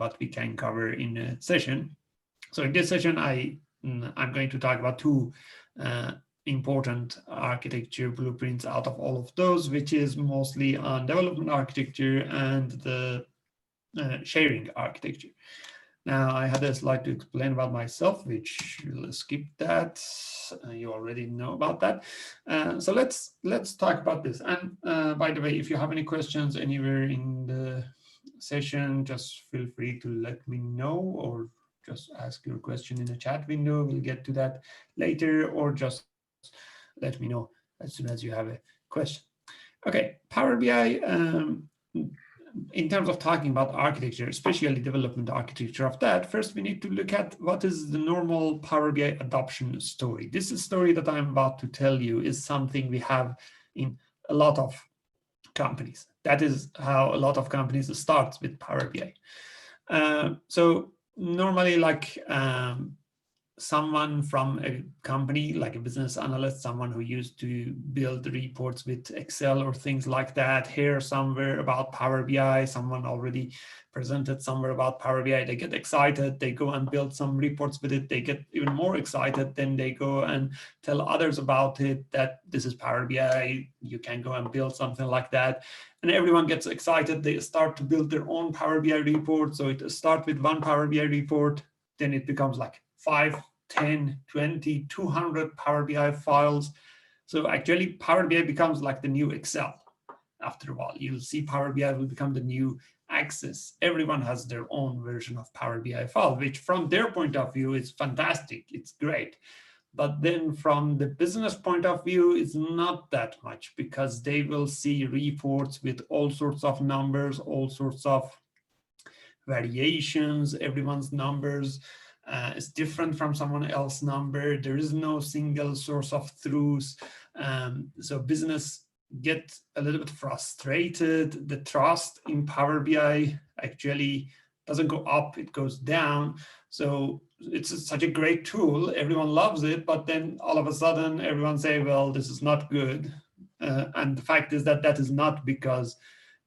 what we can cover in a session. So in this session, I'm going to talk about two important architecture blueprints out of all of those, which is mostly on development architecture and the sharing architecture. Now, I had a slide to explain about myself, which we'll skip that. You already know about that. So let's talk about this. And by the way, if you have any questions anywhere in the session, just feel free to let me know, or just ask your question in the chat window. We'll get to that later, or just let me know as soon as you have a question. Okay, Power BI. In terms of talking about architecture, especially development architecture of that, first we need to look at what is the normal Power BI adoption story. This story that I'm about to tell you is something we have in a lot of companies. That is how a lot of companies start with Power BI. So normally, like someone from a company, like a business analyst, someone who used to build reports with Excel or things like that, hear somewhere about Power BI, someone already presented somewhere about Power BI, they get excited, they go and build some reports with it, they get even more excited, then they go and tell others about it, that this is Power BI, you can go and build something like that. And everyone gets excited, they start to build their own Power BI report. So it starts with one Power BI report, then it becomes like 5, 10, 20, 200 Power BI files. So actually Power BI becomes like the new Excel. After a while, you'll see Power BI will become the new Access. Everyone has their own version of Power BI file, which from their point of view is fantastic. It's great. But then from the business point of view, it's not that much, because they will see reports with all sorts of numbers, all sorts of variations. Everyone's numbers is different from someone else's number. There is no single source of truth. So business get a little bit frustrated. The trust in Power BI actually doesn't go up, it goes down. So it's such a great tool, everyone loves it, but then all of a sudden everyone say, well, this is not good. And the fact is that that is not because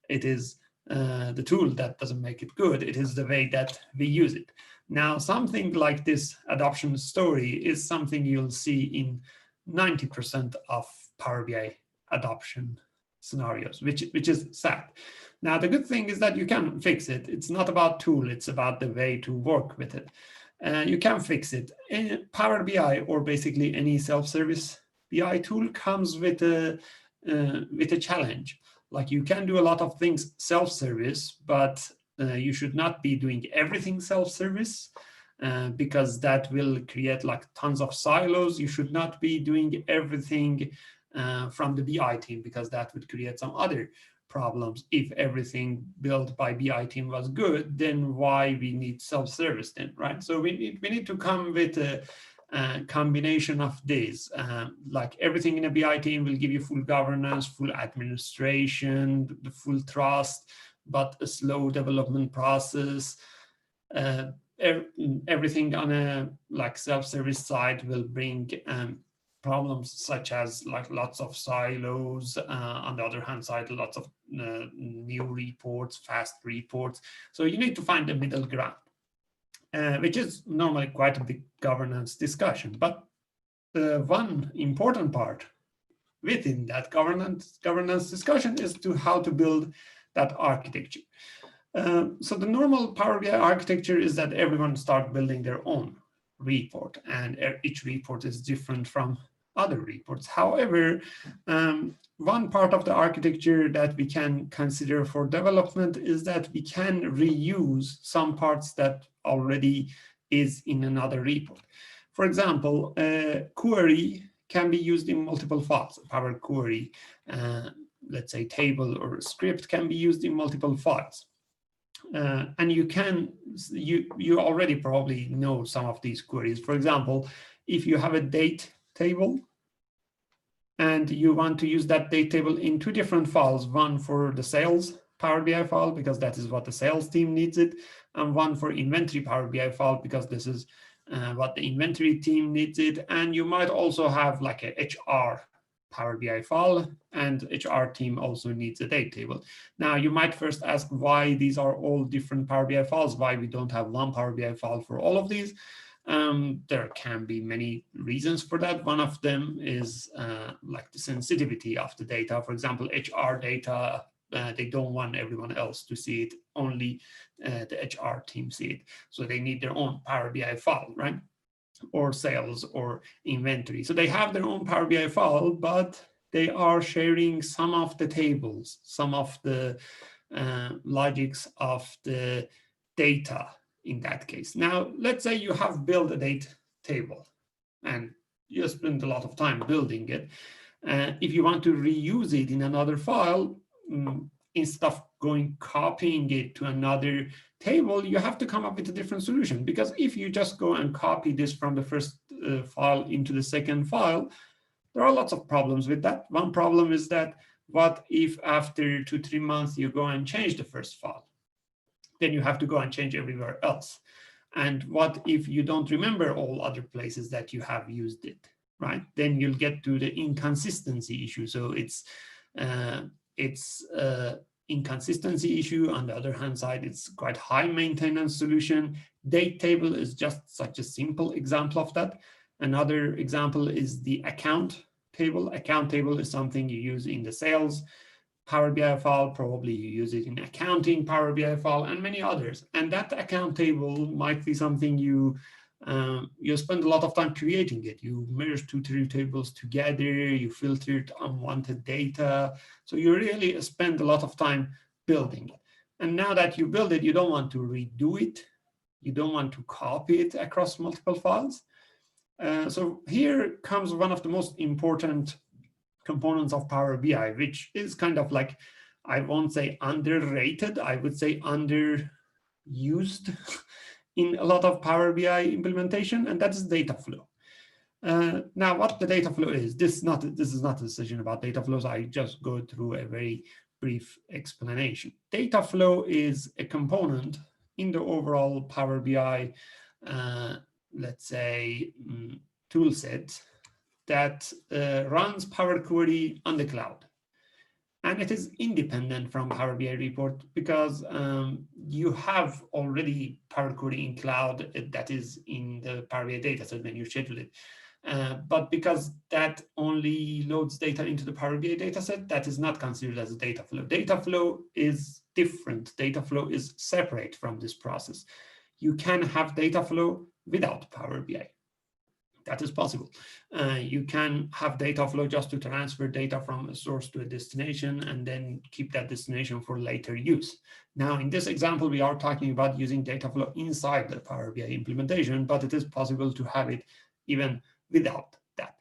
it is the tool that doesn't make it good, it is the way that we use it. Now, something like this adoption story is something you'll see in 90% of Power BI adoption scenarios, which is sad. Now, the good thing is that you can fix it. It's not about tool, it's about the way to work with it. You can fix it. Power BI, or basically any self-service BI tool, comes with a challenge. Like, you can do a lot of things self-service, but you should not be doing everything self-service, because that will create like tons of silos. You should not be doing everything from the BI team, because that would create some other problems. If everything built by BI team was good, then why we need self-service then, right? So we need to come with a combination of these. Like, everything in a BI team will give you full governance, full administration, the full trust, but a slow development process. Everything on a like self-service side will bring problems such as like lots of silos. On the other hand side, lots of new reports, fast reports. So you need to find a middle ground, which is normally quite a big governance discussion. But one important part within that governance discussion is to how to build that architecture. So the normal Power BI architecture is that everyone start building their own report, and each report is different from other reports. However, one part of the architecture that we can consider for development is that we can reuse some parts that already is in another report. For example, a query can be used in multiple files. A Power Query, let's say table or script, can be used in multiple files. And you already probably know some of these queries. For example, if you have a date table and you want to use that date table in two different files, one for the sales Power BI file, because that is what the sales team needs it, and one for inventory Power BI file, because this is what the inventory team needs it. And you might also have like a HR Power BI file, and HR team also needs a date table. Now, you might first ask why these are all different Power BI files, why we don't have one Power BI file for all of these. There can be many reasons for that. One of them is like the sensitivity of the data. For example, HR data, they don't want everyone else to see it, only the HR team see it. So they need their own Power BI file, right? Or sales or inventory. So they have their own Power BI file, but they are sharing some of the tables, some of the logics of the data in that case. Now, let's say you have built a date table and you spend a lot of time building it. If you want to reuse it in another file, instead of copying it to another table, you have to come up with a different solution. Because if you just go and copy this from the first file into the second file, there are lots of problems with that. One problem is that what if after 2-3 months you go and change the first file? Then you have to go and change everywhere else. And what if you don't remember all other places that you have used it, right? Then you'll get to the inconsistency issue. So it's inconsistency issue. On the other hand side, it's quite high maintenance solution. Date table is just such a simple example of that. Another example is the account table. Account table is something you use in the sales Power BI file, probably you use it in accounting Power BI file, and many others. And that account table might be something you spend a lot of time creating it. You merge 2-3 tables together, you filtered unwanted data. So you really spend a lot of time building it. And now that you build it, you don't want to redo it. You don't want to copy it across multiple files. So here comes one of the most important components of Power BI, which is kind of like, I won't say underrated, I would say underused in a lot of Power BI implementation, and that is data flow. Now, what the data flow is, this is not a decision about data flows. I just go through a very brief explanation. Data flow is a component in the overall Power BI, let's say, tool set that runs Power Query on the cloud. And it is independent from Power BI report because you have already Power Query in cloud that is in the Power BI dataset when you schedule it. But because that only loads data into the Power BI dataset, that is not considered as a data flow. Data flow is different. Data flow is separate from this process. You can have data flow without Power BI. That is possible. You can have data flow just to transfer data from a source to a destination and then keep that destination for later use. Now, in this example, we are talking about using data flow inside the Power BI implementation, but it is possible to have it even without that.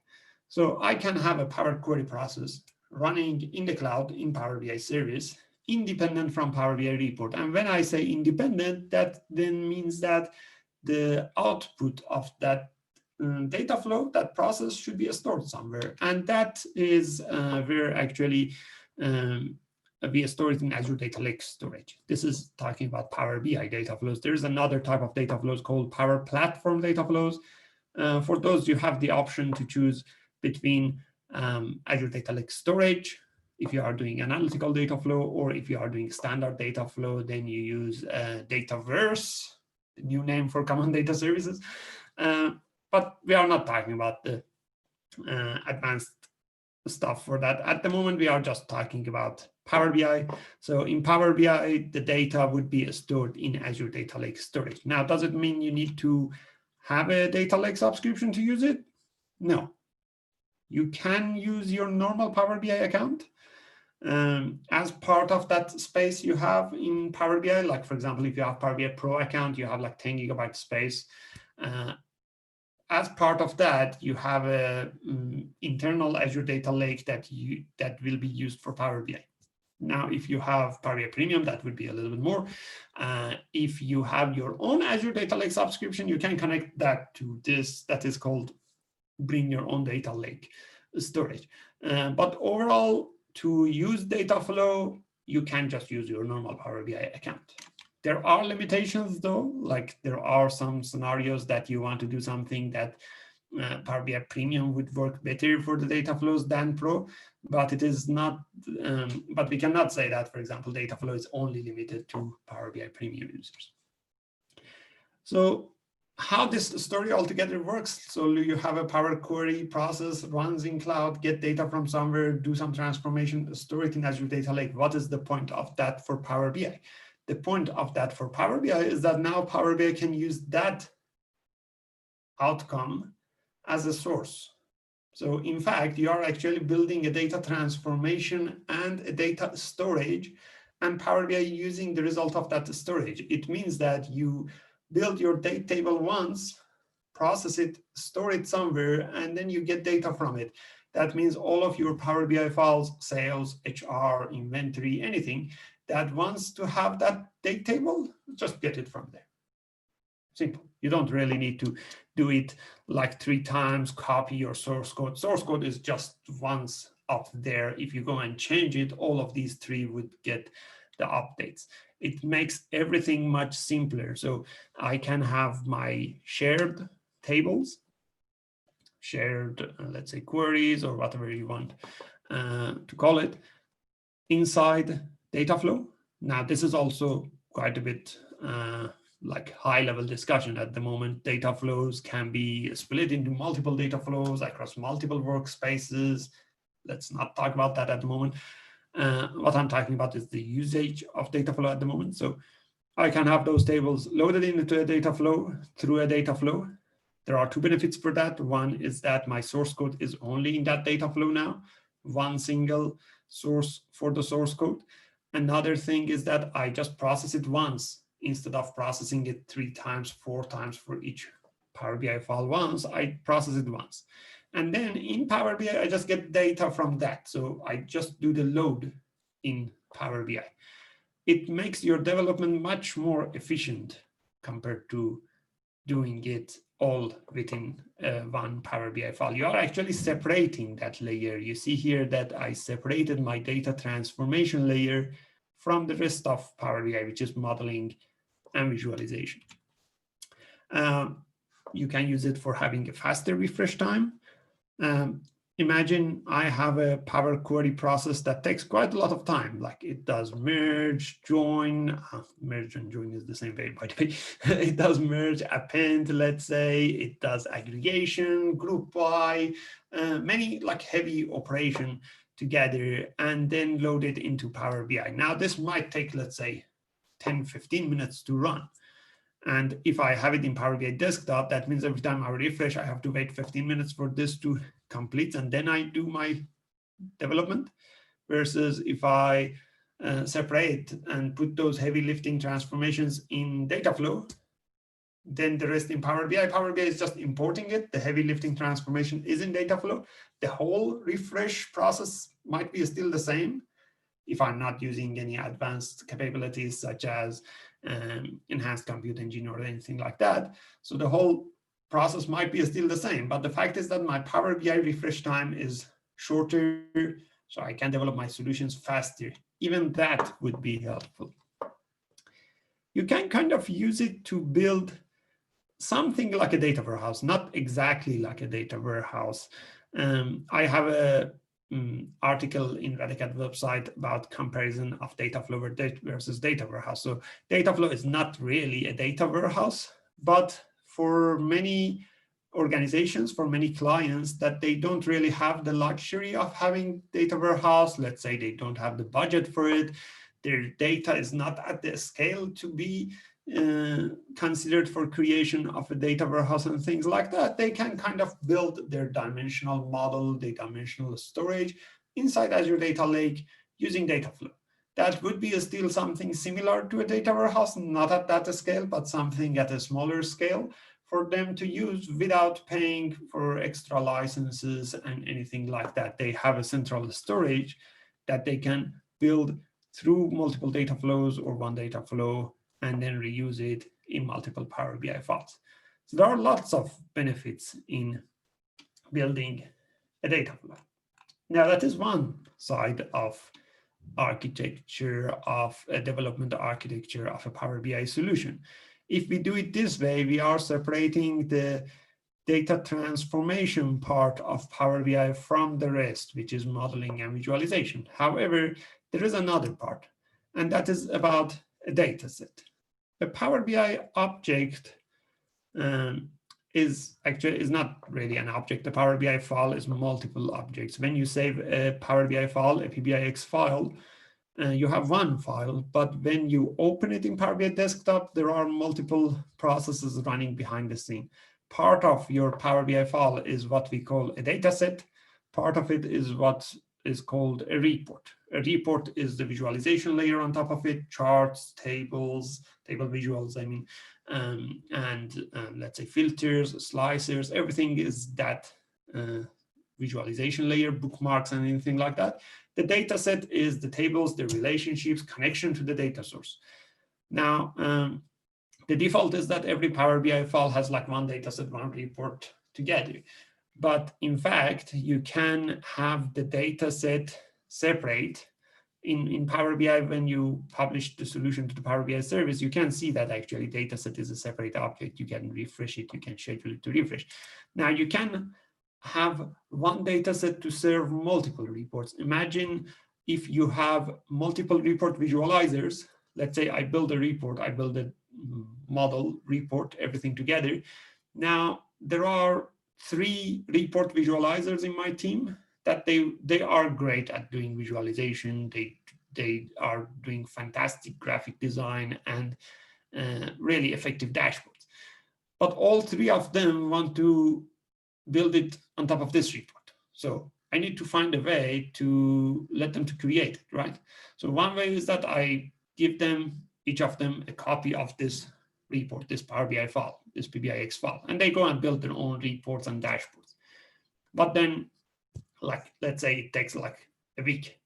So I can have a Power Query process running in the cloud in Power BI service, independent from Power BI report. And when I say independent, that then means that the output of that data flow, that process should be stored somewhere. And that is where actually we store it in Azure Data Lake storage. This is talking about Power BI data flows. There's another type of data flows called Power Platform data flows. For those, you have the option to choose between Azure Data Lake storage, if you are doing analytical data flow, or if you are doing standard data flow, then you use Dataverse, the new name for common data services. But we are not talking about the advanced stuff for that. At the moment, we are just talking about Power BI. So in Power BI, the data would be stored in Azure Data Lake storage. Now, does it mean you need to have a Data Lake subscription to use it? No. You can use your normal Power BI account. As part of that space you have in Power BI, like for example, if you have Power BI Pro account, you have like 10 gigabyte space. As part of that, you have a internal Azure Data Lake that will be used for Power BI. Now, if you have Power BI Premium, that would be a little bit more. If you have your own Azure Data Lake subscription, you can connect that to this. That is called bring your own data lake storage. But overall, to use data flow, you can just use your normal Power BI account. There are limitations though, like there are some scenarios that you want to do something that Power BI Premium would work better for the data flows than Pro, but it is not. But we cannot say that, for example, data flow is only limited to Power BI Premium users. So how this story altogether works. So you have a Power Query process, runs in cloud, get data from somewhere, do some transformation, store it in Azure Data Lake. What is the point of that for Power BI? The point of that for Power BI is that now Power BI can use that outcome as a source. So in fact, you are actually building a data transformation and a data storage, and Power BI using the result of that storage. It means that you build your date table once, process it, store it somewhere, and then you get data from it. That means all of your Power BI files, sales, HR, inventory, anything that wants to have that date table, just get it from there. Simple. You don't really need to do it like 3 times, copy your source code. Source code is just once up there. If you go and change it, all of these 3 would get the updates. It makes everything much simpler. So I can have my shared tables, shared, let's say, queries or whatever you want to call it, inside data flow. Now, this is also quite a bit like high-level discussion at the moment. Data flows can be split into multiple data flows across multiple workspaces. Let's not talk about that at the moment. What I'm talking about is the usage of data flow at the moment. So I can have those tables loaded into a data flow through a data flow. There are 2 benefits for that. One is that my source code is only in that data flow now, one single source for the source code. Another thing is that I just process it once instead of processing it 3 times, 4 times for each Power BI file once. I process it once. And then in Power BI, I just get data from that. So I just do the load in Power BI. It makes your development much more efficient compared to doing it all within one Power BI file. You are actually separating that layer. You see here that I separated my data transformation layer from the rest of Power BI, which is modeling and visualization. You can use it for having a faster refresh time. Imagine I have a Power Query process that takes quite a lot of time, like it does merge, join, merge and join is the same way, by the way. It does merge, append, let's say, it does aggregation, group by, many like heavy operation together, and then load it into Power BI. Now this might take, let's say, 10, 15 minutes to run. And if I have it in Power BI desktop, that means every time I refresh, I have to wait 15 minutes for this to complete, and then I do my development. Versus if I separate and put those heavy lifting transformations in data flow, then the rest in Power BI. Power BI is just importing it. The heavy lifting transformation is in data flow. The whole refresh process might be still the same if I'm not using any advanced capabilities such as enhanced compute engine or anything like that. So the whole process might be still the same, but the fact is that my Power BI refresh time is shorter, so I can develop my solutions faster. Even that would be helpful. You can kind of use it to build something like a data warehouse, not exactly like a data warehouse. I have a article in Red Hat website about comparison of data flow versus data warehouse. So data flow is not really a data warehouse, but for many organizations, for many clients that they don't really have the luxury of having data warehouse, let's say they don't have the budget for it, their data is not at the scale to be considered for creation of a data warehouse and things like that, they can kind of build their dimensional model, their dimensional storage inside Azure Data Lake using data flow. That would be still something similar to a data warehouse, not at that scale, but something at a smaller scale for them to use without paying for extra licenses and anything like that. They have a central storage that they can build through multiple data flows or one data flow and then reuse it in multiple Power BI files. So there are lots of benefits in building a data flow. Now that is one side of architecture, of a development architecture of a Power BI solution. If we do it this way, we are separating the data transformation part of Power BI from the rest, which is modeling and visualization. However, there is another part, and that is about a data set. A Power BI object is not really an object. The Power BI file is multiple objects. When you save a Power BI file, a PBIX file, you have one file, but when you open it in Power BI Desktop, there are multiple processes running behind the scene. Part of your Power BI file is what we call a data set. Part of it is what is called a report. A report is the visualization layer on top of it, charts, tables, table visuals, I mean, and let's say filters, slicers, everything is that visualization layer, bookmarks, and anything like that. The data set is the tables, the relationships, connection to the data source. Now, the default is that every Power BI file has like one data set, one report together. But in fact, you can have the data set separate. In Power BI, when you publish the solution to the Power BI service, you can see that actually data set is a separate object. You can refresh it, you can schedule it to refresh. Now you can have one data set to serve multiple reports. Imagine if you have multiple report visualizers. Let's say I build a report, I build a model, report, everything together. Now there are 3 report visualizers in my team that they are great at doing visualization. They are doing fantastic graphic design and really effective dashboards. But all 3 of them want to build it on top of this report. So I need to find a way to let them to create it, right? So one way is that I give them, each of them, a copy of this report, this Power BI file, this PBIX file, and they go and build their own reports and dashboards. But then, like, let's say it takes like a week.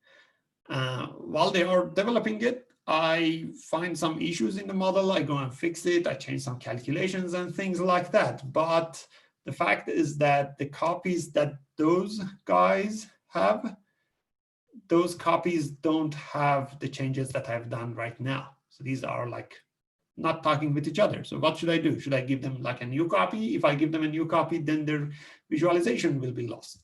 While they are developing it, I find some issues in the model. I go and fix it. I change some calculations and things like that. But the fact is that the copies that those guys have, those copies don't have the changes that I've done right now. So these are like not talking with each other. So what should I do? Should I give them like a new copy? If I give them a new copy, then their visualization will be lost.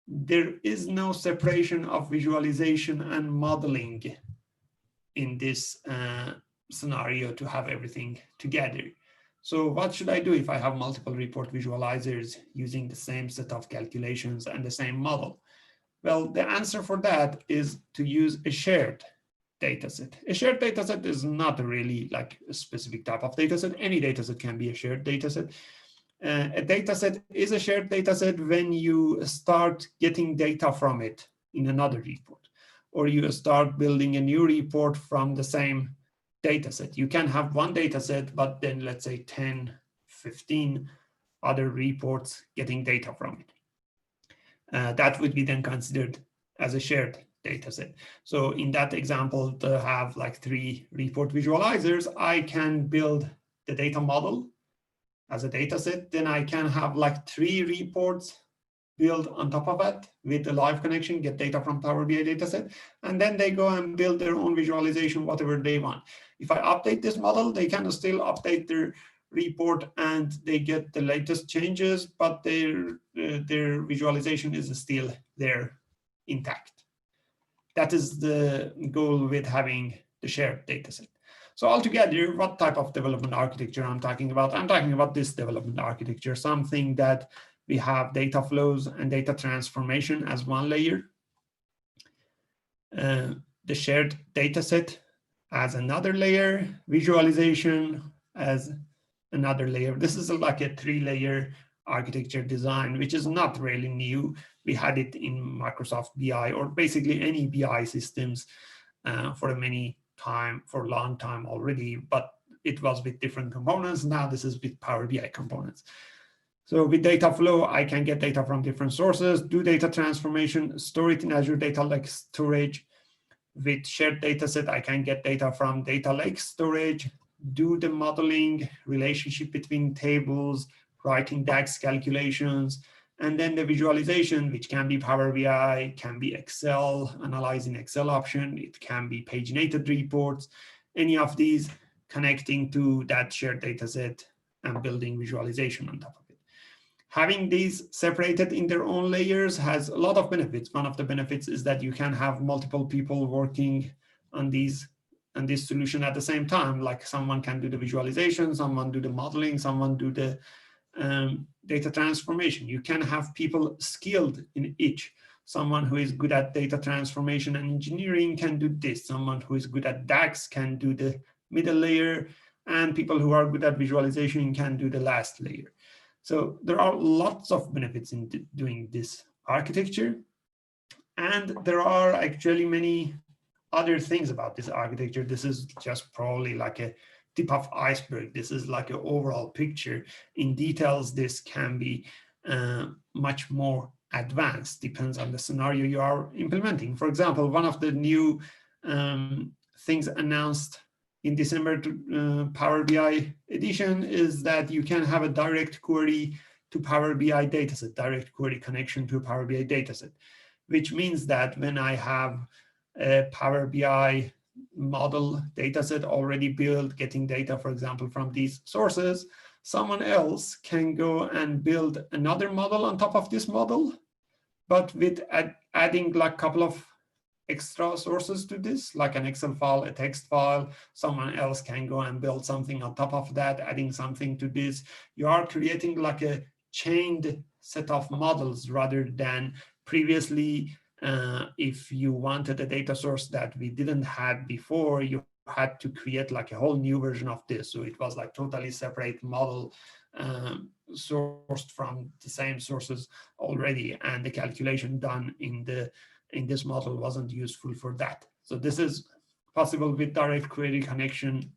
There is no separation of visualization and modeling in this scenario to have everything together. So what should I do if I have multiple report visualizers using the same set of calculations and the same model? Well, the answer for that is to use a shared dataset. A shared dataset is not really like a specific type of dataset. Any dataset can be a shared dataset. A dataset is a shared dataset when you start getting data from it in another report, or you start building a new report from the same dataset. You can have one dataset, but then let's say 10, 15 other reports getting data from it. That would be then considered as a shared dataset. So in that example, to have like 3 report visualizers, I can build the data model as a dataset. Then I can have like 3 reports build on top of it with the live connection, get data from Power BI dataset, and then they go and build their own visualization, whatever they want. If I update this model, they can still update their report and they get the latest changes, but their visualization is still there intact. That is the goal with having the shared dataset. So altogether, what type of development architecture I'm talking about? I'm talking about this development architecture, something that we have data flows and data transformation as one layer, the shared dataset as another layer, visualization as another layer. This is like a 3-layer architecture design, which is not really new. We had it in Microsoft BI or basically any BI systems for a long time already, but it was with different components. Now this is with Power BI components. So with data flow, I can get data from different sources, do data transformation, store it in Azure Data Lake storage. With shared dataset, I can get data from data lake storage, do the modeling, relationship between tables, writing DAX calculations, and then the visualization, which can be Power BI, can be Excel, analyzing Excel option, it can be paginated reports, any of these connecting to that shared dataset and building visualization on top of it. Having these separated in their own layers has a lot of benefits. One of the benefits is that you can have multiple people working on this solution at the same time. Like someone can do the visualization, someone do the modeling, someone do the data transformation. You can have people skilled in each. Someone who is good at data transformation and engineering can do this. Someone who is good at DAX can do the middle layer, and people who are good at visualization can do the last layer. So there are lots of benefits in doing this architecture. And there are actually many other things about this architecture. This is just probably like a tip of iceberg. This is like an overall picture. In details, this can be much more advanced, depends on the scenario you are implementing. For example, one of the new things announced in December to Power BI edition is that you can have a direct query to Power BI dataset, direct query connection to Power BI dataset, which means that when I have a Power BI model dataset already built, getting data, for example, from these sources, someone else can go and build another model on top of this model, but with adding like a couple of extra sources to this, like an Excel file, a text file. Someone else can go and build something on top of that, adding something to this. You are creating like a chained set of models rather than previously. If you wanted a data source that we didn't have before, you had to create like a whole new version of this. So it was like totally separate model sourced from the same sources already, and the calculation done in this model wasn't useful for that. So this is possible with direct query connection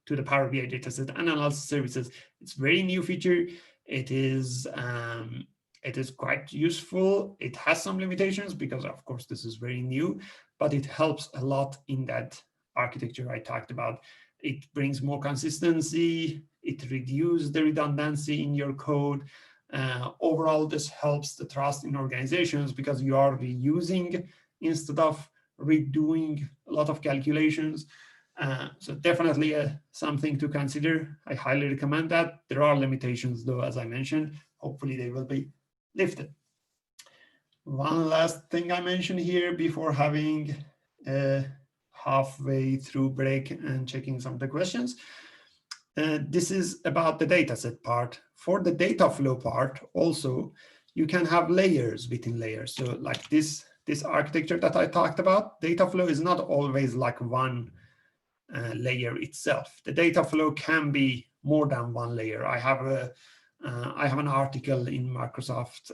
to the Power BI dataset and analysis services. It's a very new feature. It is quite useful. It has some limitations because, of course, this is very new, but it helps a lot in that architecture I talked about. It brings more consistency. It reduces the redundancy in your code. Overall, this helps the trust in organizations because you are reusing instead of redoing a lot of calculations. So definitely something to consider. I highly recommend that. There are limitations, though, as I mentioned. Hopefully, they will be lifted. One last thing I mentioned here before having a halfway through break and checking some of the questions. This is about the dataset part. For the data flow part, also, you can have layers within layers. So like this architecture that I talked about, data flow is not always like one layer itself. The data flow can be more than one layer. I have an article in Microsoft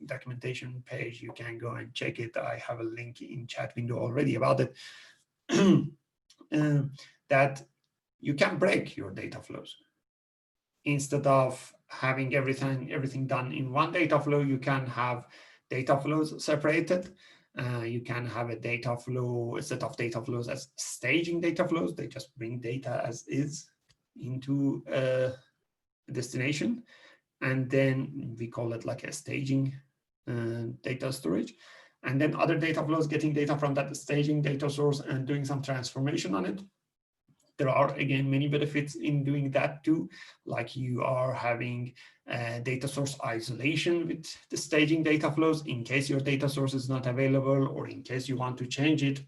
documentation page. You can go and check it. I have a link in chat window already about it. That you can break your data flows. Instead of having everything done in one data flow, you can have data flows separated. You can have a set of data flows as staging data flows. They just bring data as is into a destination. And then we call it like a staging data storage. And then other data flows getting data from that staging data source and doing some transformation on it. There are, again, many benefits in doing that too, like you are having data source isolation with the staging data flows in case your data source is not available or in case you want to change it.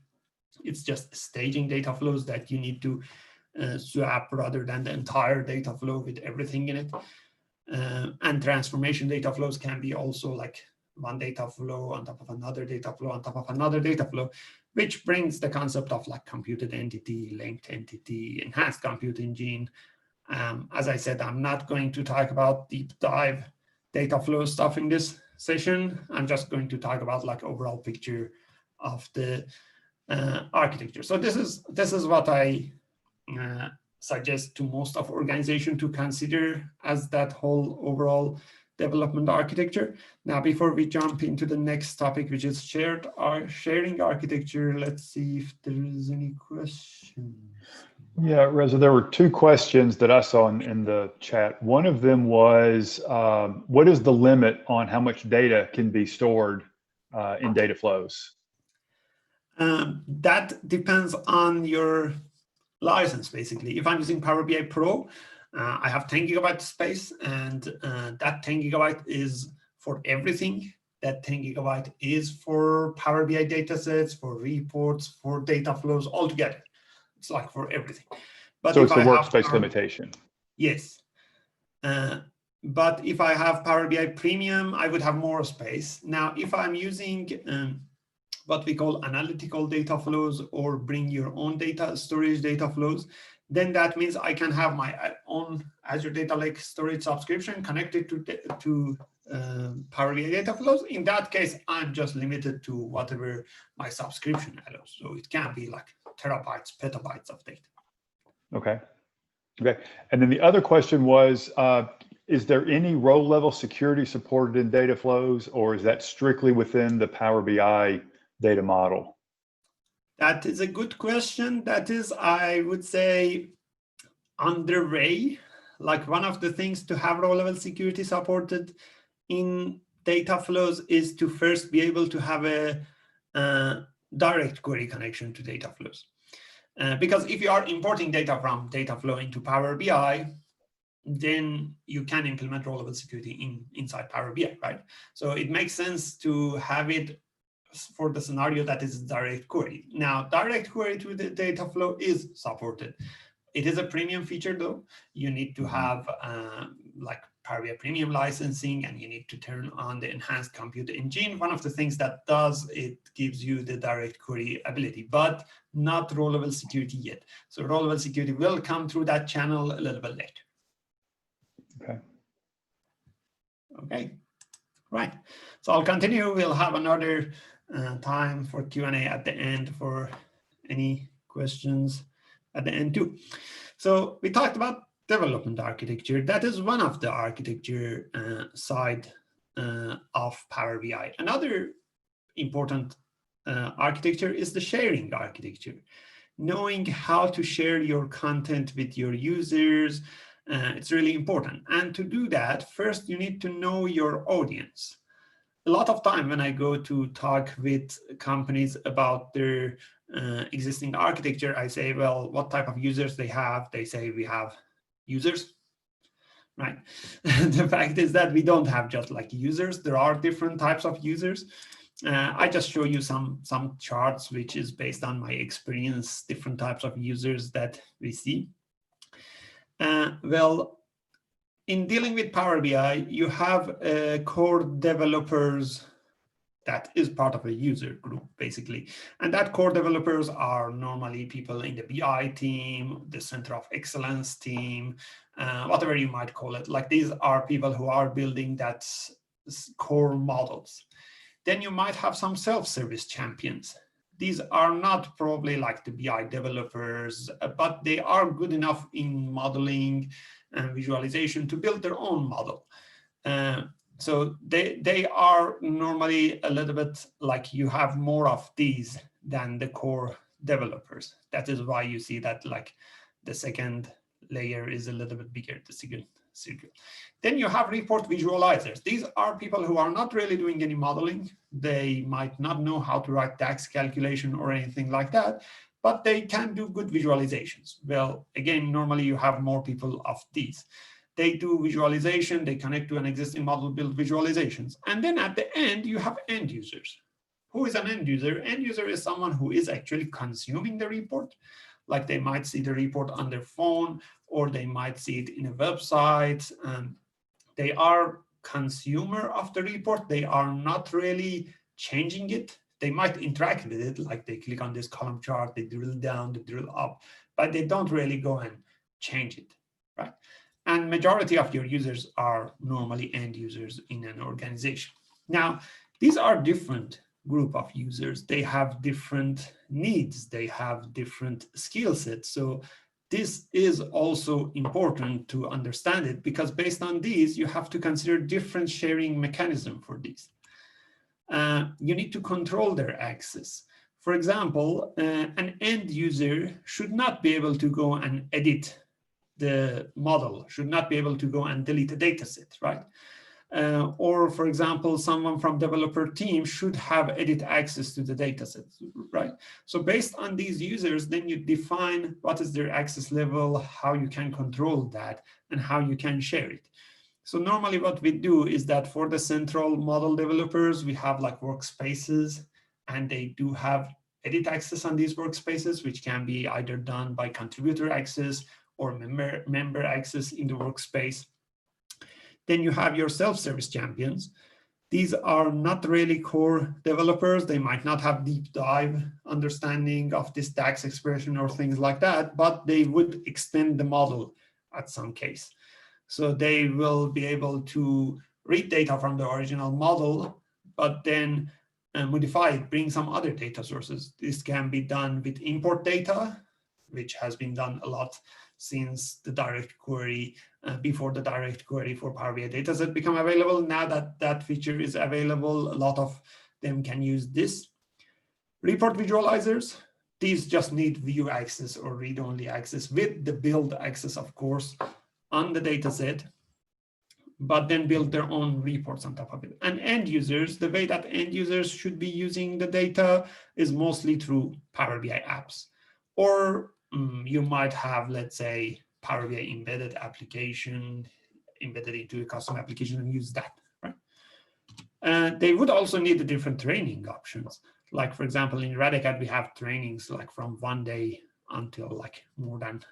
It's just staging data flows that you need to swap rather than the entire data flow with everything in it. And transformation data flows can be also like one data flow on top of another data flow on top of another data flow, which brings the concept of like computed entity, linked entity, enhanced compute engine. As I said, I'm not going to talk about deep dive data flow stuff in this session. I'm just going to talk about like overall picture of the architecture. So this is what I suggest to most of organizations to consider as that whole overall development architecture. Now, before we jump into the next topic, which is sharing architecture, let's see if there is any questions. Yeah, Reza, there were two questions that I saw in the chat. One of them was, what is the limit on how much data can be stored in data flows? That depends on your license, basically. If I'm using Power BI Pro, I have 10 gigabyte space, and that 10 gigabyte is for everything. That 10 gigabyte is for Power BI datasets, for reports, for data flows altogether. It's like for everything. But so if it's the I have workspace limitation. Yes. But if I have Power BI Premium, I would have more space. Now, if I'm using what we call analytical data flows or bring your own data storage data flows, then that means I can have my own Azure Data Lake storage subscription connected to Power BI data flows. In that case, I'm just limited to whatever my subscription allows. So it can be like terabytes, petabytes of data. Okay. Okay. And then the other question was, is there any role level security supported in data flows, or is that strictly within the Power BI data model? That is a good question. That is, I would say, underway. Like one of the things to have row level security supported in data flows is to first be able to have a direct query connection to data flows. Because if you are importing data from data flow into Power BI, then you can implement row level security inside Power BI, right? So it makes sense to have it for the scenario that is direct query. Now, direct query to the data flow is supported. It is a premium feature, though. You need to have like Power BI Premium licensing, and you need to turn on the enhanced compute engine. One of the things that does, it gives you the direct query ability, but not row level security yet. So row level security will come through that channel a little bit later. Okay. Okay, right. So I'll continue. We'll have another time for Q&A at the end for any questions at the end too. So we talked about development architecture. That is one of the architecture side of Power BI. Another important architecture is the sharing architecture. Knowing how to share your content with your users, it's really important. And to do that, first you need to know your audience. A lot of time when I go to talk with companies about their existing architecture, I say, well, what type of users they have? They say we have users, right? The fact is that we don't have just like users. There are different types of users. I just show you some charts, which is based on my experience, different types of users that we see. Well, in dealing with Power BI, you have core developers that is part of a user group, basically. And that core developers are normally people in the BI team, the Center of Excellence team, whatever you might call it. Like these are people who are building that core models. Then you might have some self-service champions. These are not probably like the BI developers, but they are good enough in modeling and visualization to build their own model. So they are normally a little bit like you have more of these than the core developers. That is why you see that like the second layer is a little bit bigger, the second circle. Then you have report visualizers. These are people who are not really doing any modeling. They might not know how to write DAX calculation or anything like that, but they can do good visualizations. Well, again, normally you have more people of these. They do visualization, they connect to an existing model, build visualizations. And then at the end, you have end users. Who is an end user? End user is someone who is actually consuming the report. Like they might see the report on their phone, or they might see it in a website. They are consumer of the report. They are not really changing it. They might interact with it, like they click on this column chart, they drill down, they drill up, but they don't really go and change it, right? And majority of your users are normally end users in an organization. Now, these are different group of users. They have different needs. They have different skill sets. So this is also important to understand it, because based on these, you have to consider different sharing mechanism for these. You need to control their access. For example, an end user should not be able to go and edit the model, should not be able to go and delete a data set, right? Or for example, someone from developer team should have edit access to the dataset, right? So based on these users, then you define what is their access level, how you can control that, and how you can share it. So normally what we do is that for the central model developers, we have like workspaces, and they do have edit access on these workspaces, which can be either done by contributor access or member access in the workspace. Then you have your self-service champions. These are not really core developers. They might not have deep dive understanding of this DAX expression or things like that, but they would extend the model at some case. So they will be able to read data from the original model, but then modify it, bring some other data sources. This can be done with import data, which has been done a lot since the direct query, before the direct query for Power BI dataset become available. Now that that feature is available, a lot of them can use this. Report visualizers, these just need view access or read-only access with the build access, of course, on the dataset, but then build their own reports on top of it. And end users, the way that end users should be using the data is mostly through Power BI apps. Or you might have, let's say, Power BI embedded application, embedded into a custom application and use that, right? They would also need the different training options. Like, for example, in Rad, we have trainings like from 1 day until like more than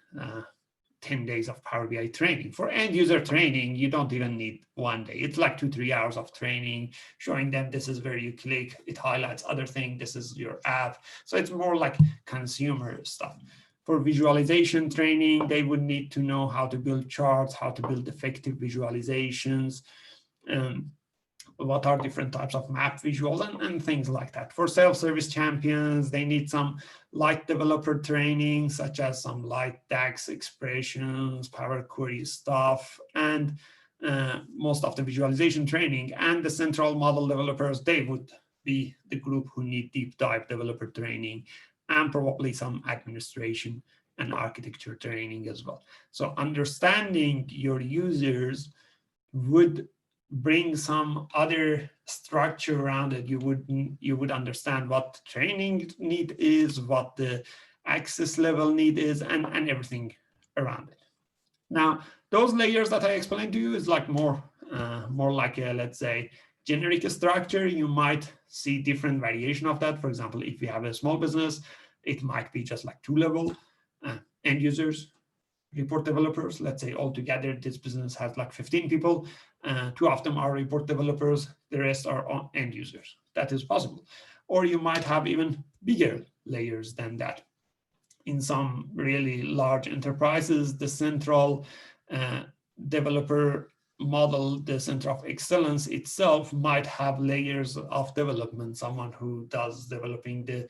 10 days of Power BI training. For end user training, you don't even need 1 day. It's like 2-3 hours of training, showing them this is where you click, it highlights other thing, this is your app. So it's more like consumer stuff. For visualization training, they would need to know how to build charts, how to build effective visualizations, what are different types of map visuals and things like that. For self-service champions, they need some light developer training, such as some light DAX expressions, Power Query stuff, and most of the visualization training. And the central model developers, they would be the group who need deep dive developer training and probably some administration and architecture training as well. So understanding your users would bring some other structure around it. You would understand what the training need is, what the access level need is, and everything around it. Now, those layers that I explained to you is like more like a, let's say, generic structure. You might see different variation of that. For example, if you have a small business, it might be just like 2-level end users, report developers. Let's say altogether this business has like 15 people. 2 of them are report developers, the rest are end users. That is possible. Or you might have even bigger layers than that. In some really large enterprises, the central developer model, the center of excellence itself might have layers of development, someone who does developing the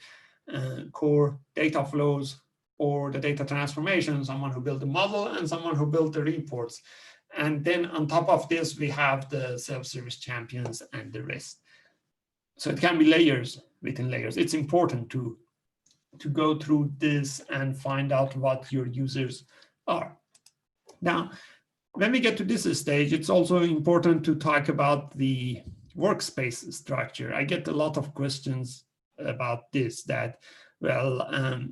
core data flows or the data transformation, someone who built the model and someone who built the reports. And then on top of this, we have the self-service champions and the rest. So it can be layers within layers. It's important to go through this and find out what your users are. Now, when we get to this stage, it's also important to talk about the workspace structure. I get a lot of questions about this, that, well,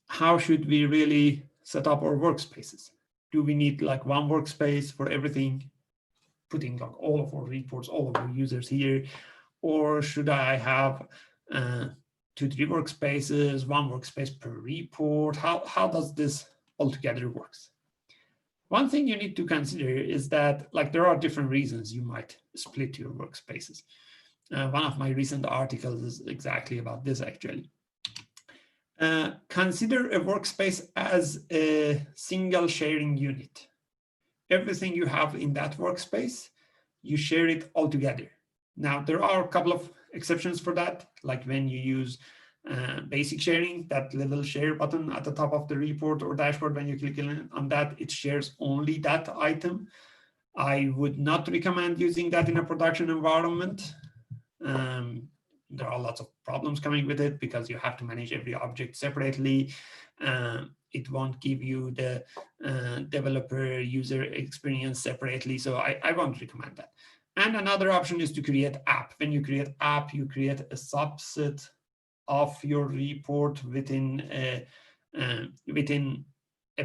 how should we really set up our workspaces? Do we need like one workspace for everything, putting like all of our reports, all of our users here? Or should I have 2-3 workspaces, one workspace per report? How does this altogether works? One thing you need to consider is that like there are different reasons you might split your workspaces. One of my recent articles is exactly about this actually. Consider a workspace as a single sharing unit. Everything you have in that workspace, you share it all together. Now, there are a couple of exceptions for that, like when you use basic sharing, that little share button at the top of the report or dashboard, when you click on that, it shares only that item. I would not recommend using that in a production environment. There are lots of problems coming with it because you have to manage every object separately. It won't give you the developer user experience separately. So I won't recommend that. And another option is to create app. When you create app, you create a subset of your report within a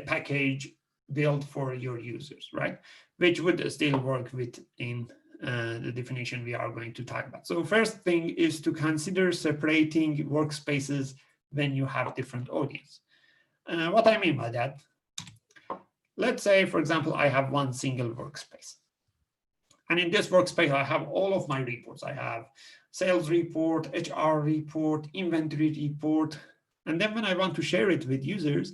package built for your users, right? Which would still work within the definition we are going to talk about. So first thing is to consider separating workspaces when you have different audience. What I mean by that, let's say, for example, I have one single workspace. And in this workspace, I have all of my reports. I have sales report, HR report, inventory report. And then when I want to share it with users,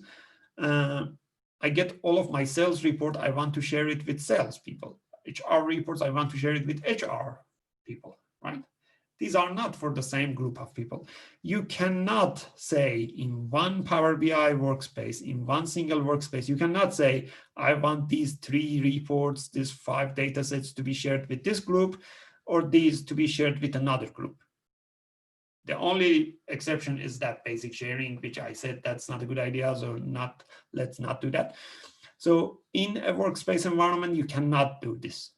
I get all of my sales report. I want to share it with sales people. HR reports, I want to share it with HR people, right? These are not for the same group of people. You cannot say in one Power BI workspace, in one single workspace, you cannot say, I want these 3 reports, these 5 data sets to be shared with this group, or these to be shared with another group. The only exception is that basic sharing, which I said that's not a good idea, so let's not do that. So in a workspace environment, you cannot do this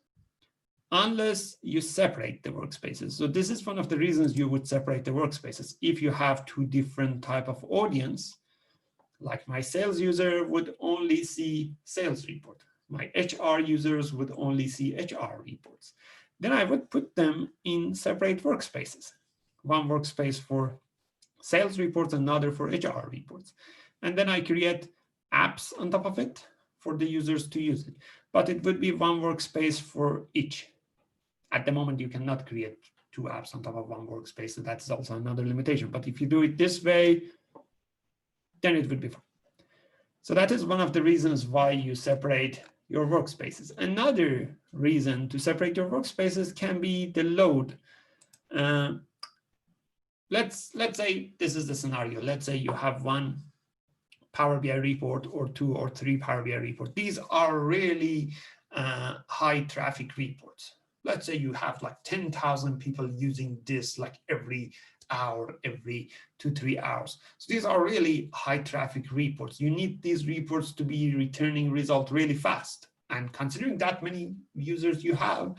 unless you separate the workspaces. So this is one of the reasons you would separate the workspaces. If you have 2 different type of audience, like my sales user would only see sales report, my HR users would only see HR reports, then I would put them in separate workspaces. One workspace for sales reports, another for HR reports. And then I create apps on top of it for the users to use it. But it would be one workspace for each. At the moment, you cannot create 2 apps on top of one workspace. So that's also another limitation. But if you do it this way, then it would be fine. So that is one of the reasons why you separate your workspaces. Another reason to separate your workspaces can be the load. Let's say this is the scenario. Let's say you have one Power BI report or 2 or 3 Power BI reports. These are really high traffic reports. Let's say you have like 10,000 people using this like every hour, every 2-3 hours. So these are really high traffic reports. You need these reports to be returning result really fast. And considering that many users you have,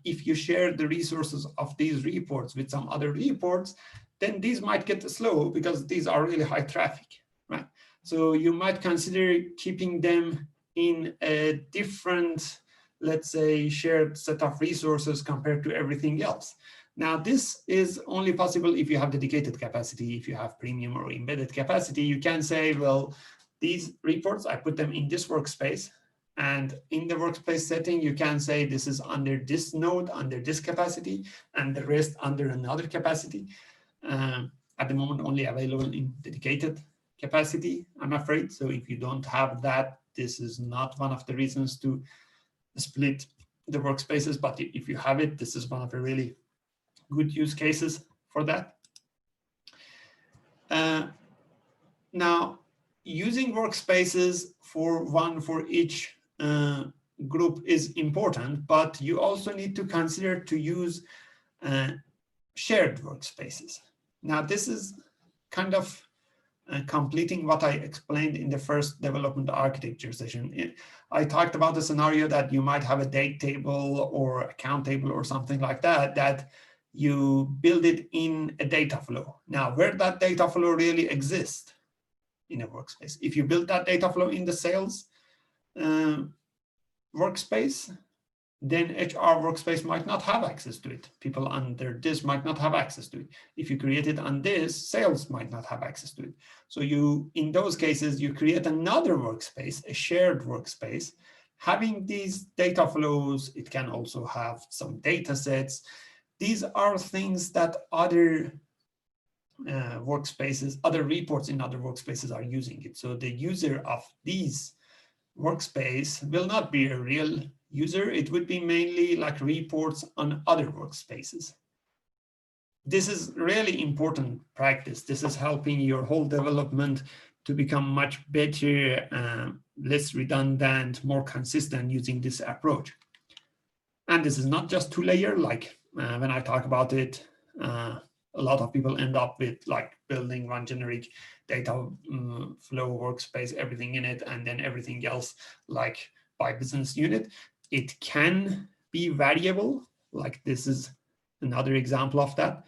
if you share the resources of these reports with some other reports, then these might get slow because these are really high traffic, right? So you might consider keeping them in a different, let's say, shared set of resources compared to everything else. Now, this is only possible if you have dedicated capacity. If you have premium or embedded capacity, you can say, well, these reports, I put them in this workspace. And in the workspace setting, you can say this is under this node, under this capacity, and the rest under another capacity. At the moment, only available in dedicated capacity, I'm afraid. So if you don't have that, this is not one of the reasons to split the workspaces. But if you have it, this is one of the really good use cases for that. Now, using workspaces for each group is important, but you also need to consider to use shared workspaces. Now, this is kind of completing what I explained in the first development architecture session. I talked about the scenario that you might have a date table or account table or something like that, that you build it in a data flow. Now, where that data flow really exists in a workspace. If you build that data flow in the sales workspace, then HR workspace might not have access to it. People under this might not have access to it. If you create it on this, sales might not have access to it. So you, in those cases, you create another workspace, a shared workspace, having these data flows. It can also have some data sets. These are things that other workspaces, other reports in other workspaces are using it. So the user of these workspace will not be a real user. It would be mainly like reports on other workspaces. This is really important practice. This is helping your whole development to become much better, less redundant, more consistent using this approach. And this is not just 2-layer, like when I talk about it, a lot of people end up with like building one generic data flow workspace, everything in it, and then everything else like by business unit. It can be variable, like this is another example of that.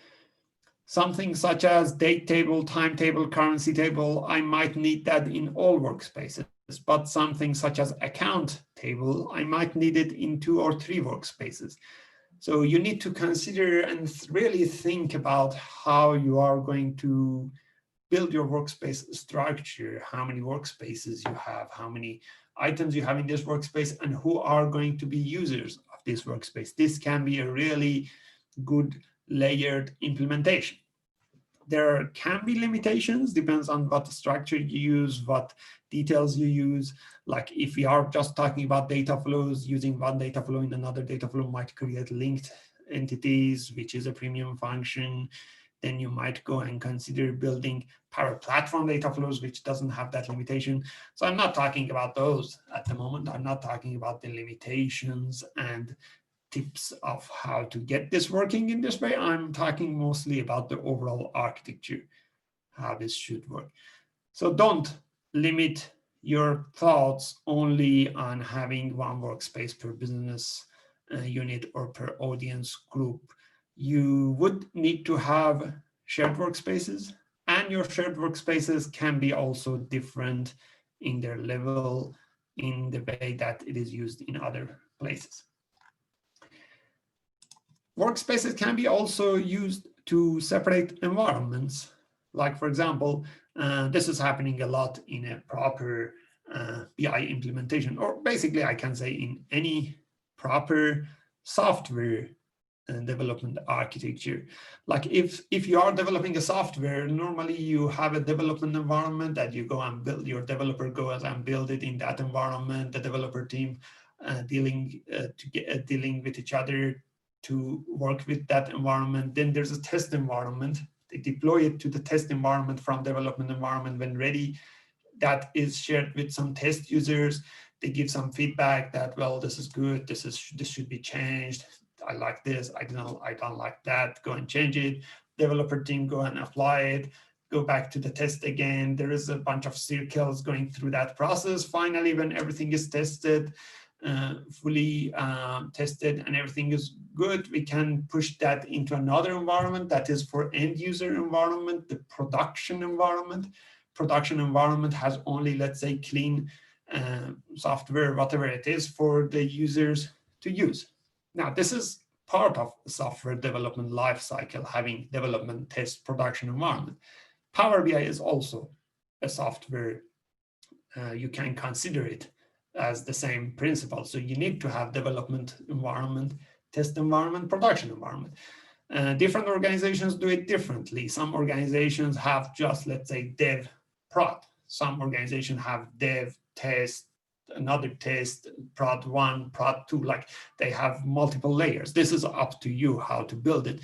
Something such as date table, time table, currency table, I might need that in all workspaces, but something such as account table, I might need it in 2 or 3 workspaces. So you need to consider and really think about how you are going to build your workspace structure, how many workspaces you have, how many items you have in this workspace, and who are going to be users of this workspace. This can be a really good layered implementation. There can be limitations, depends on what structure you use, what details you use. Like if we are just talking about data flows, using one data flow in another data flow might create linked entities, which is a premium function. Then you might go and consider building Power Platform data flows, which doesn't have that limitation. So I'm not talking about those at the moment. I'm not talking about the limitations and tips of how to get this working in this way. I'm talking mostly about the overall architecture, how this should work. So don't limit your thoughts only on having one workspace per business unit or per audience group. You would need to have shared workspaces, and your shared workspaces can be also different in their level, in the way that it is used in other places. Workspaces can be also used to separate environments. Like, for example, this is happening a lot in a proper BI implementation, or basically I can say in any proper software development architecture. Like if you are developing a software, normally you have a development environment that you go and build, your developer goes and build it in that environment, the developer team dealing with each other to work with that environment. Then there's a test environment. They deploy it to the test environment from development environment when ready. That is shared with some test users. They give some feedback that, well, this is good. This should be changed. I like this. I don't like that. Go and change it. Developer team go and apply it. Go back to the test again. There is a bunch of circles going through that process. Finally, when everything is tested, fully tested and everything is good, we can push that into another environment that is for end user environment, the production environment. Production environment has only, let's say, clean software, whatever it is, for the users to use. Now, this is part of the software development lifecycle, having development, test, production environment. Power BI is also a software. You can consider it as the same principle. So you need to have development environment, test environment, production environment. Different organizations do it differently. Some organizations have just, let's say, dev, prod. Some organizations have dev, test, another test, prod 1, prod 2, like they have multiple layers. This is up to you how to build it.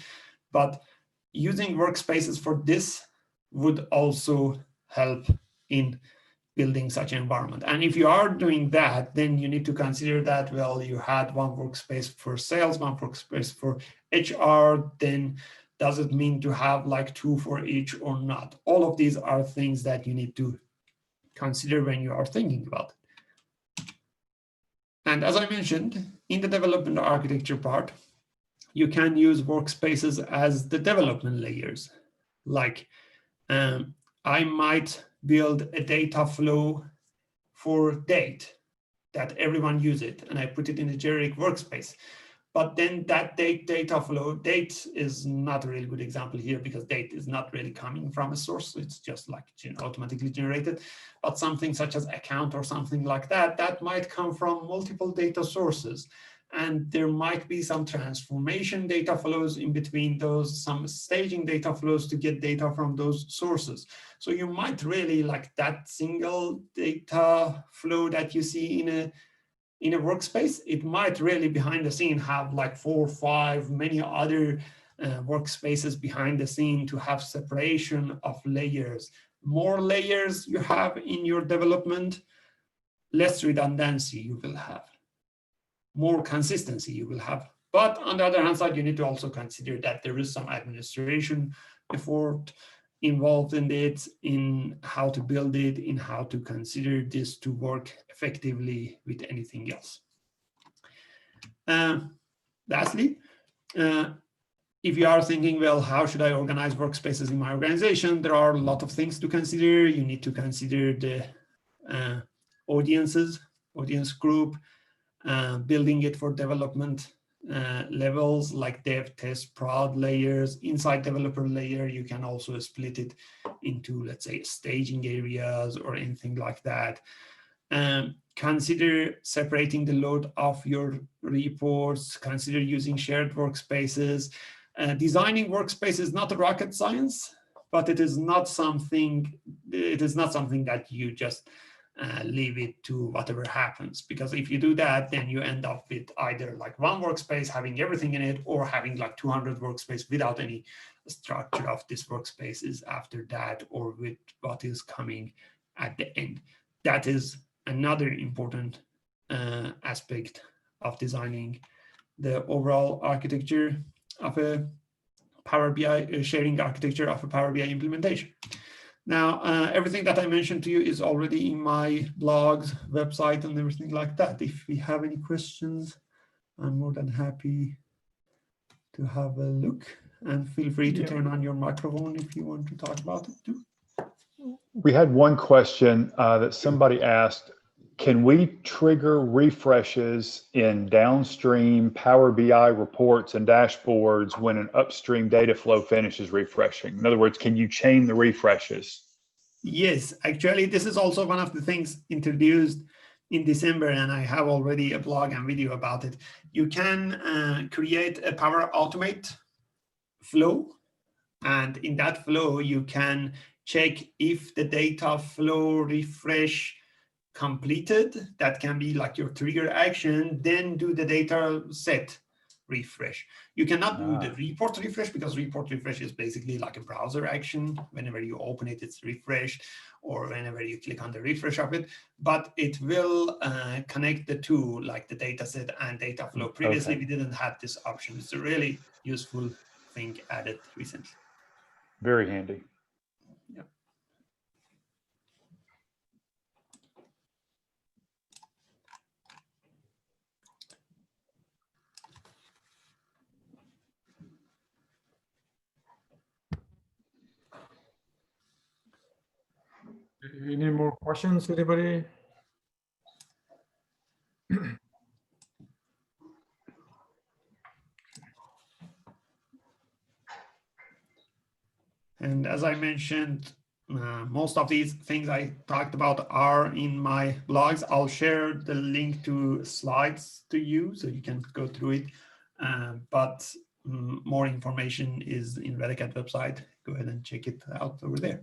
But using workspaces for this would also help in building such an environment. And if you are doing that, then you need to consider that, well, you had one workspace for sales, one workspace for HR, then does it mean to have like 2 for each or not? All of these are things that you need to consider when you are thinking about it. And as I mentioned, in the development architecture part, you can use workspaces as the development layers. Like I might build a data flow for date that everyone use it, and I put it in a generic workspace. But then that data flow, date is not a really good example here because date is not really coming from a source. It's just like automatically generated. But something such as account or something like that, that might come from multiple data sources. And there might be some transformation data flows in between those, some staging data flows to get data from those sources. So you might really like that single data flow that you see in a workspace. It might really behind the scene have like 4 or 5, many other workspaces behind the scene to have separation of layers. More layers you have in your development, less redundancy you will have. More consistency you will have. But on the other hand side, you need to also consider that there is some administration effort involved in it, in how to build it, in how to consider this to work effectively with anything else. lastly, if you are thinking, well, how should I organize workspaces in my organization? There are a lot of things to consider. You need to consider the audience group, building it for development levels like dev, test, prod layers. Inside developer layer, you can also split it into, let's say, staging areas or anything like that. Consider separating the load of your reports. Consider using shared workspaces. Designing workspace is not a rocket science, but it is not something that you just leave it to whatever happens, because if you do that, then you end up with either like one workspace having everything in it, or having like 200 workspaces without any structure of this workspaces after that, or with what is coming at the end. That is another important aspect of designing the overall architecture of a Power BI, sharing architecture of a Power BI implementation. Now, everything that I mentioned to you is already in my blogs, website, and everything like that. If we have any questions, I'm more than happy to have a look, and feel free to turn on your microphone if you want to talk about it too. We had one question that somebody asked, can we trigger refreshes in downstream Power BI reports and dashboards when an upstream data flow finishes refreshing? In other words, can you chain the refreshes? Yes, actually, this is also one of the things introduced in December, and I have already a blog and video about it. You can create a Power Automate flow, and in that flow, you can check if the data flow refresh completed. That can be like your trigger action, then do the data set refresh. You cannot do the report refresh, because report refresh is basically like a browser action. Whenever you open it, it's refreshed, or whenever you click on the refresh of it, but it will connect the two, like the data set and data flow. Previously, we didn't have this option. It's a really useful thing added recently. Very handy. Yeah. Any more questions, anybody? And as I mentioned, most of these things I talked about are in my blogs. I'll share the link to slides to you so you can go through it. But more information is in Red Hat website. Go ahead and check it out over there.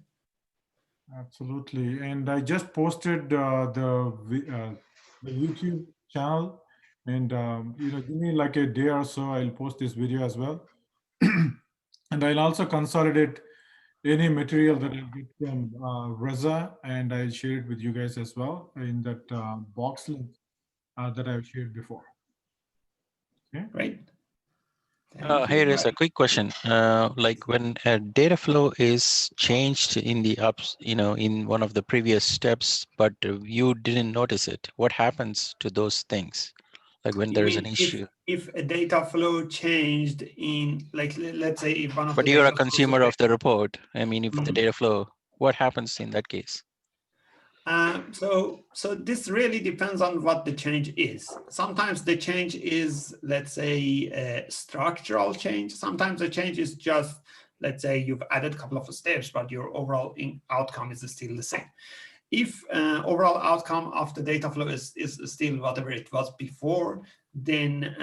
Absolutely. And I just posted the YouTube channel, and give me like a day or so, I'll post this video as well. And I'll also consolidate any material that I get from Reza, and I'll share it with you guys as well in that box link that I've shared before. Okay. Great. Here is a quick question. Like when a data flow is changed in the in one of the previous steps, but you didn't notice it, what happens to those things? Like when there is an issue. If a data flow changed in, like, let's say if one of but the you're a consumer of the report. I mean, if the data flow, what happens in that case? So this really depends on what the change is. Sometimes the change is, let's say, a structural change. Sometimes the change is just, let's say, you've added a couple of steps, but your overall outcome is still the same. If overall outcome of the data flow is still whatever it was before, then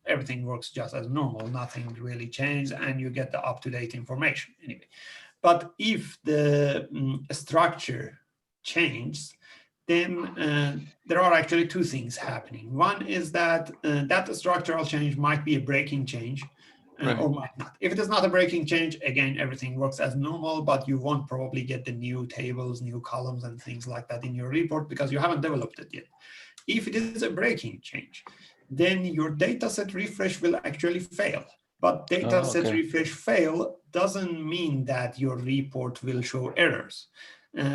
everything works just as normal. Nothing really changed, and you get the up-to-date information anyway. But if the structure changes, then there are actually two things happening. One is that that structural change might be a breaking change. Or might not. If it is not a breaking change, again, everything works as normal, but you won't probably get the new tables, new columns, and things like that in your report because you haven't developed it yet. If it is a breaking change, then your dataset refresh will actually fail. But dataset refresh fail doesn't mean that your report will show errors.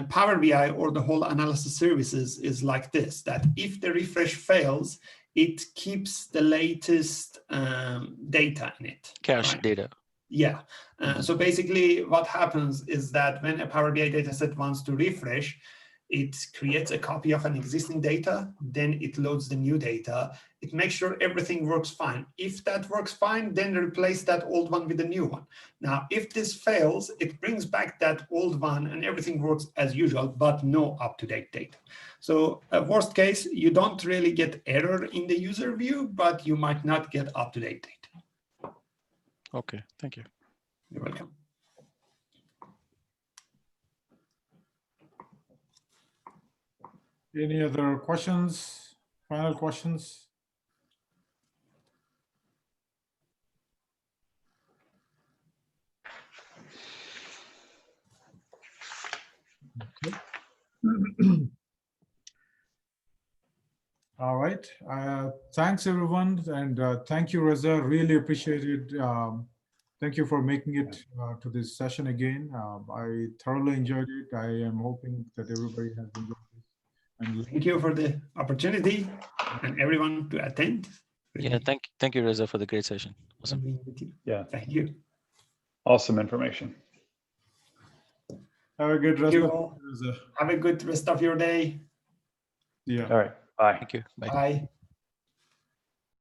Power BI or the whole analysis services is like this, that if the refresh fails, it keeps the latest data in it. Cache right? data. Yeah. So basically what happens is that when a Power BI dataset wants to refresh, it creates a copy of an existing data, then it loads the new data. It makes sure everything works fine. If that works fine, then replace that old one with a new one. Now, if this fails, it brings back that old one and everything works as usual, but no up-to-date data. So worst case, you don't really get error in the user view, but you might not get up-to-date data. Okay, thank you. You're welcome. Any other questions? Final questions? Okay. All right. Thanks, everyone. And thank you, Reza. Really appreciate it. Thank you for making it to this session again. I thoroughly enjoyed it. I am hoping that everybody has enjoyed this. And Thank you for the opportunity and everyone to attend. Yeah, thank you, Reza, for the great session. Awesome. Being with you. Yeah. Thank you. Awesome information. have a good Thank rest you of all. Reza. Have a good rest of your day. Yeah. All right. Bye. Thank you. Bye. Bye.